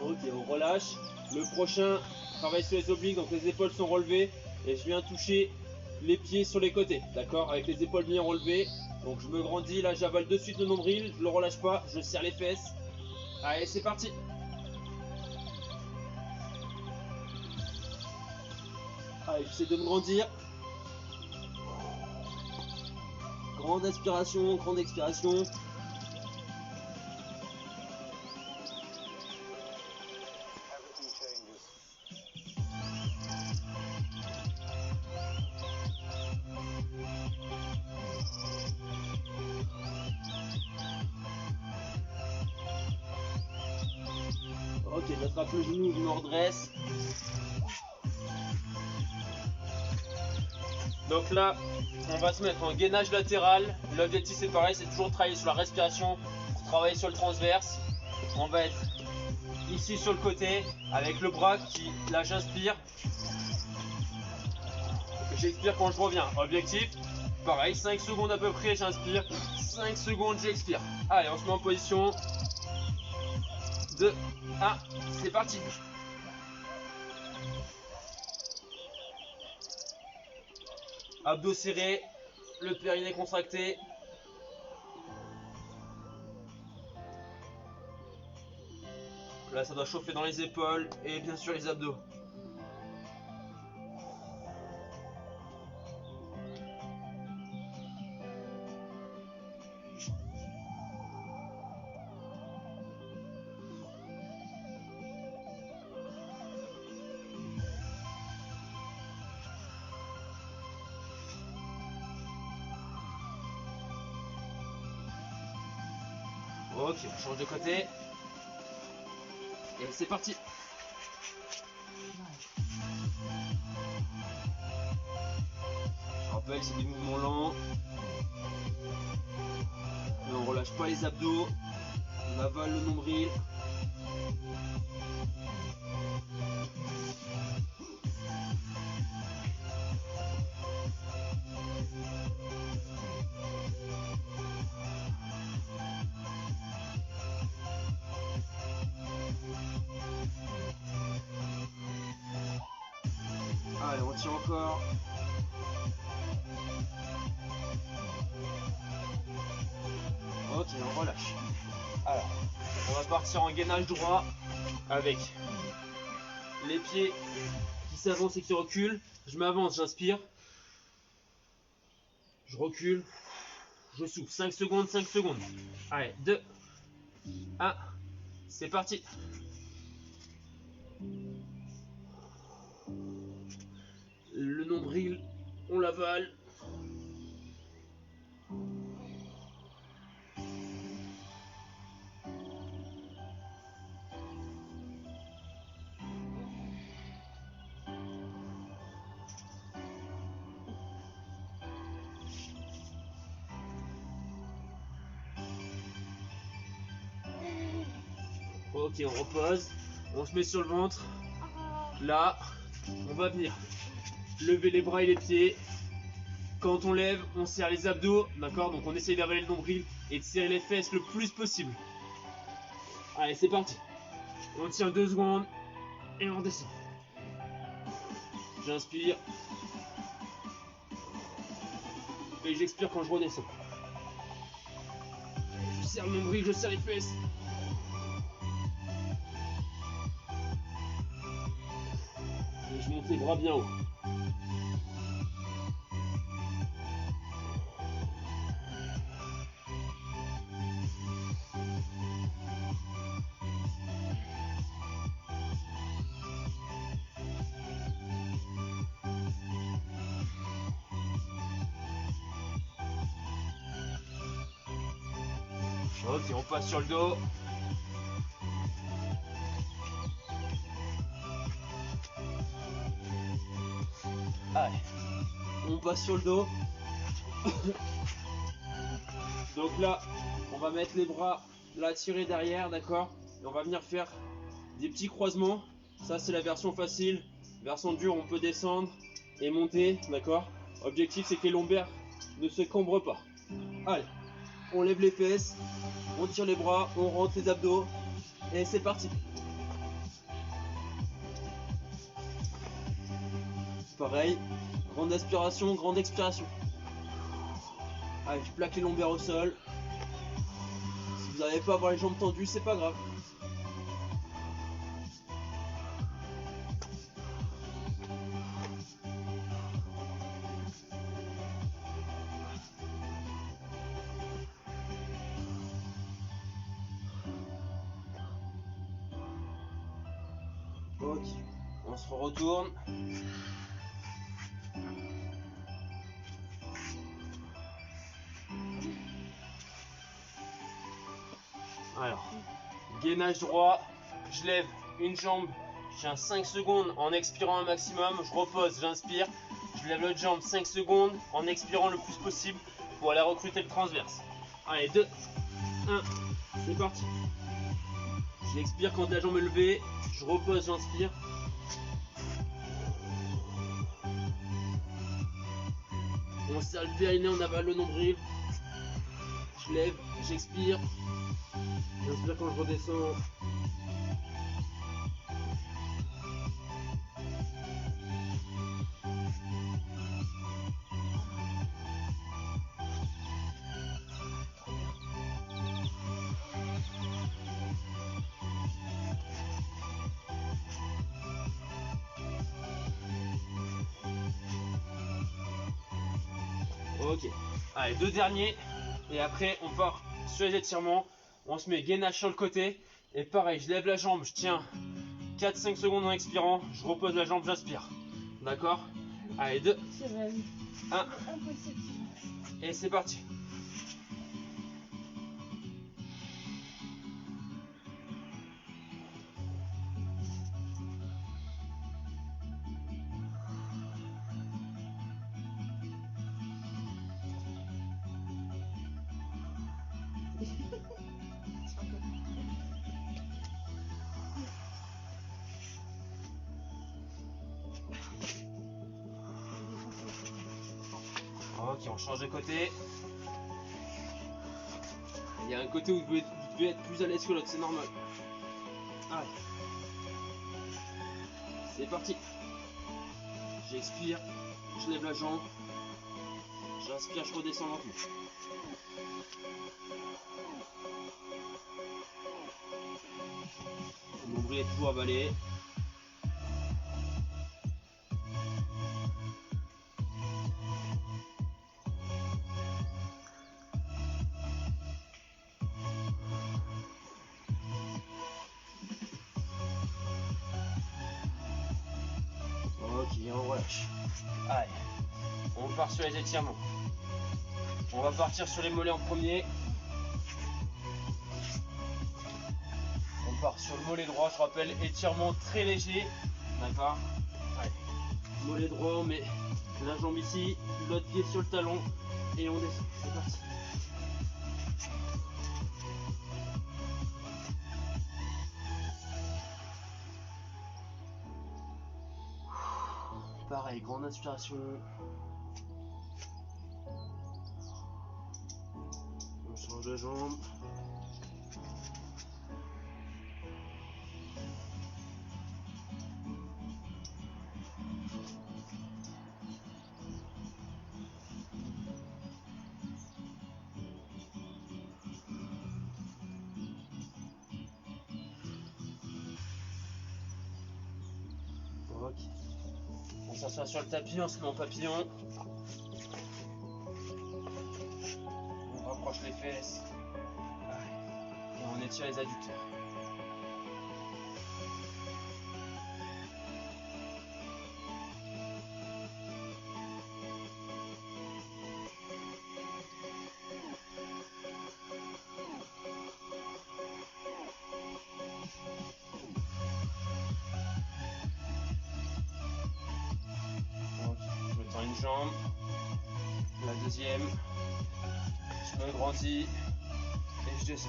Ok, on relâche. Le prochain travaille sur les obliques, donc les épaules sont relevées. Et je viens toucher les pieds sur les côtés, d'accord, avec les épaules bien relevées. Donc je me grandis, là j'avale de suite le nombril, je le relâche pas, je serre les fesses. Allez, c'est parti. Allez, j'essaie de me grandir. Grande inspiration, grande expiration. Ok, j'attrape le genou, je me redresse. Donc là, on va se mettre en gainage latéral. L'objectif c'est pareil, c'est toujours travailler sur la respiration pour travailler sur le transverse. On va être ici sur le côté avec le bras qui, là j'inspire. J'expire quand je reviens. Objectif, pareil, 5 secondes à peu près, j'inspire. 5 secondes, j'expire. Allez, on se met en position. 2, 1, c'est parti. Abdos serrés, le périnée contracté. Là, ça doit chauffer dans les épaules et bien sûr les abdos. Ok, on change de côté. Et c'est parti. Je rappelle, c'est des mouvements lents. Et on relâche pas les abdos. On avale le nombril. Allez, on tient encore. Ok, on relâche. Alors, on va partir en gainage droit avec les pieds qui s'avancent et qui reculent. Je m'avance, j'inspire. Je recule. Je souffle. 5 secondes, 5 secondes. Allez, 2, 1, c'est parti. Le nombril, on l'avale. Ok, on repose. On se met sur le ventre. Là, on va venir lever les bras et les pieds. Quand on lève, on serre les abdos, d'accord? Donc on essaye d'avaler le nombril et de serrer les fesses le plus possible. Allez, c'est parti. On tient 2 secondes et on descend. J'inspire. Et j'expire quand je redescends. Je serre le nombril, je serre les fesses. Et je monte les bras bien haut. Ok, on passe sur le dos. Allez, on passe sur le dos. Donc là, on va mettre les bras là tirés derrière, d'accord? Et on va venir faire des petits croisements. Ça, c'est la version facile. Version dure, on peut descendre et monter, d'accord? Objectif, c'est que les lombaires ne se cambrent pas. Allez, on lève les fesses, on tire les bras, on rentre les abdos et c'est parti. Pareil, grande inspiration, grande expiration. Allez, je plaque les lombaires au sol. Si vous n'arrivez pas à avoir les jambes tendues, c'est pas grave. Ok, on se retourne. Alors, gainage droit, je lève une jambe, je tiens 5 secondes en expirant un maximum, je repose, j'inspire, je lève l'autre jambe 5 secondes en expirant le plus possible pour aller recruter le transverse. Allez, 2, 1, c'est parti. J'expire quand la jambe est levée, je repose, j'inspire. On serre le périnée, on avale le nombril. Je lève, j'expire. J'inspire quand je redescends. Ok, allez, 2 derniers. Et après, on part sur les étirements. On se met gainage sur le côté. Et pareil, je lève la jambe, je tiens 4-5 secondes en expirant. Je repose la jambe, j'inspire. D'accord? Allez, 2, 1. Et c'est parti. Ok, on change de côté. Il y a un côté où vous devez être plus à l'aise que l'autre, c'est normal. Allez. C'est parti. J'expire, je lève la jambe. J'inspire, je redescends lentement. Le nombril est toujours avalé. Ok, on relâche. Allez, on part sur les étirements. On va partir sur les mollets en premier. On part sur le mollet droit, je rappelle, étirement très léger. D'accord? Allez, mollet droit, on met la jambe ici, l'autre pied sur le talon et on descend. C'est parti. Pareil, grande inspiration. On change de jambe. Ok. On s'assoit sur le tapis, on se met en papillon. On rapproche les fesses. Et on étire les adducteurs. Je tends une jambe, la deuxième, je me grandis et je descends.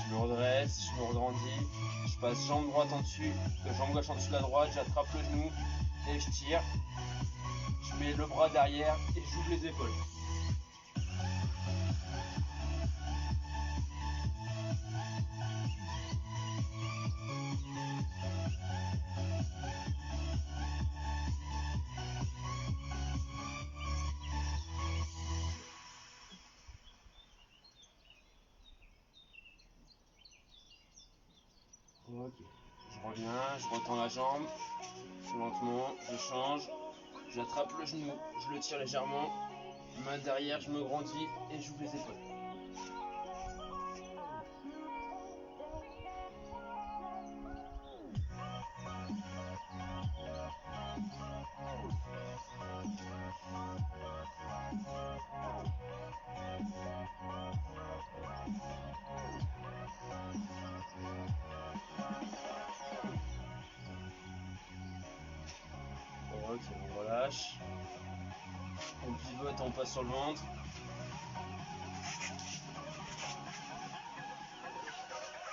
Je me redresse, je me regrandis, je passe jambe droite en dessus, jambe gauche en dessous de la droite, j'attrape le genou et je tire. Je mets le bras derrière et j'ouvre les épaules. Ok, je reviens, je retends la jambe, lentement, je change, j'attrape le genou, je le tire légèrement Main derrière, je me grandis et j'ouvre les épaules. Ok, on relâche. On pivote, on passe sur le ventre.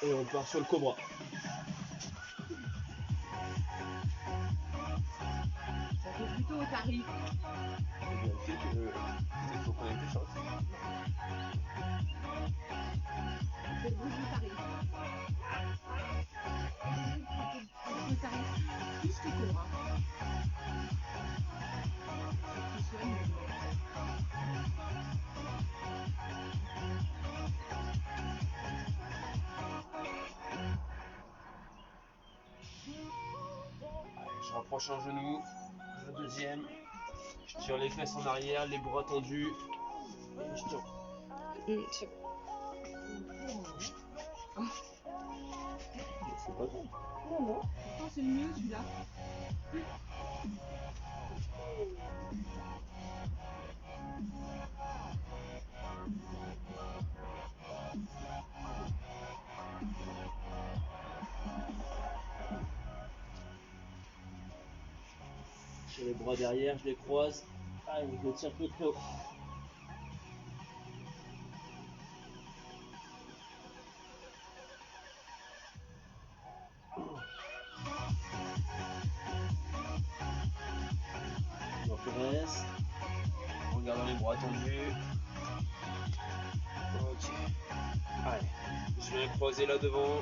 Et on part sur le cobra. Ça fait plutôt au carré. Je vais vérifier que peut-être faut connecter short. C'est le bruit du carré. Le carré plus que cobra. Tu soignes le doigt. Allez, je rapproche un genou. Le deuxième. Je tire les fesses en arrière, les bras tendus. Et je tire. C'est C'est pas bon. non, non. Pourtant, c'est le mieux celui-là. J'ai les bras derrière, je les croise. Allez, je le tire peu très haut. On reste. En gardant les bras tendus. Ok. Allez, je viens croiser là devant.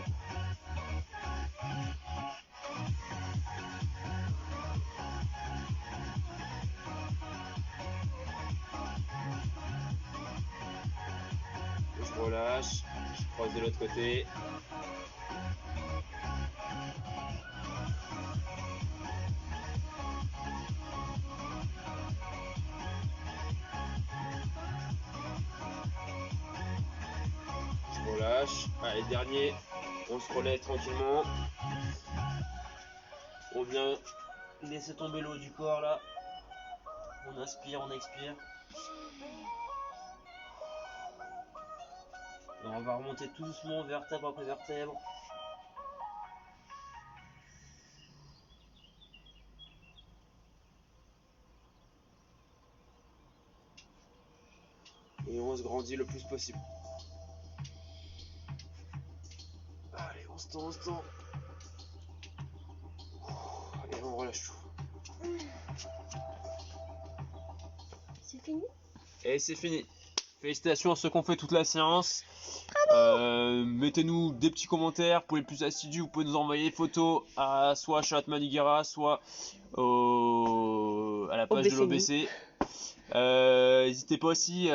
Je relâche, je croise de l'autre côté. Je relâche. Allez, dernier. On se relève tranquillement. On vient laisser tomber l'eau du corps là. On inspire, on expire. Et on va remonter tout doucement, vertèbre après vertèbre. Et on se grandit le plus possible. Allez, on se tend, on se tend. Et on relâche tout. C'est fini? Et c'est fini. Félicitations à ceux qui ont fait toute la séance. Mettez-nous des petits commentaires. Pour les plus assidus, vous pouvez nous envoyer des photos à soit Charlotte Maniguera, soit à la page de l'OBC. N'hésitez pas aussi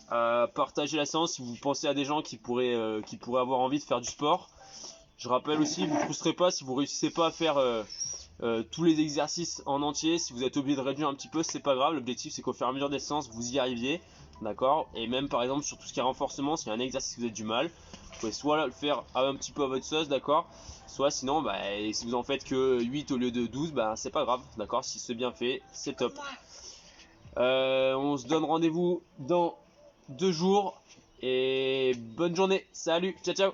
à partager la séance si vous pensez à des gens qui pourraient avoir envie de faire du sport. Je rappelle aussi, vous ne frustrez pas si vous ne réussissez pas à faire tous les exercices en entier. Si vous êtes obligé de réduire un petit peu, c'est pas grave. L'objectif, c'est qu'au fur et à mesure des séances, vous y arriviez. D'accord? Et même par exemple sur tout ce qui est renforcement, s'il y a un exercice que vous avez du mal, vous pouvez soit le faire un petit peu à votre sauce, d'accord? Soit sinon, si vous en faites que 8 au lieu de 12, c'est pas grave, d'accord? Si c'est bien fait, c'est top. On se donne rendez-vous dans 2 jours. Et bonne journée. Salut, ciao ciao.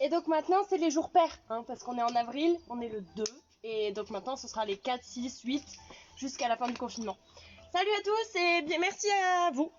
Et donc maintenant, c'est les jours pairs, hein, parce qu'on est en avril, on est le 2. Et donc maintenant, ce sera les 4, 6, 8, jusqu'à la fin du confinement. Salut à tous et bien merci à vous.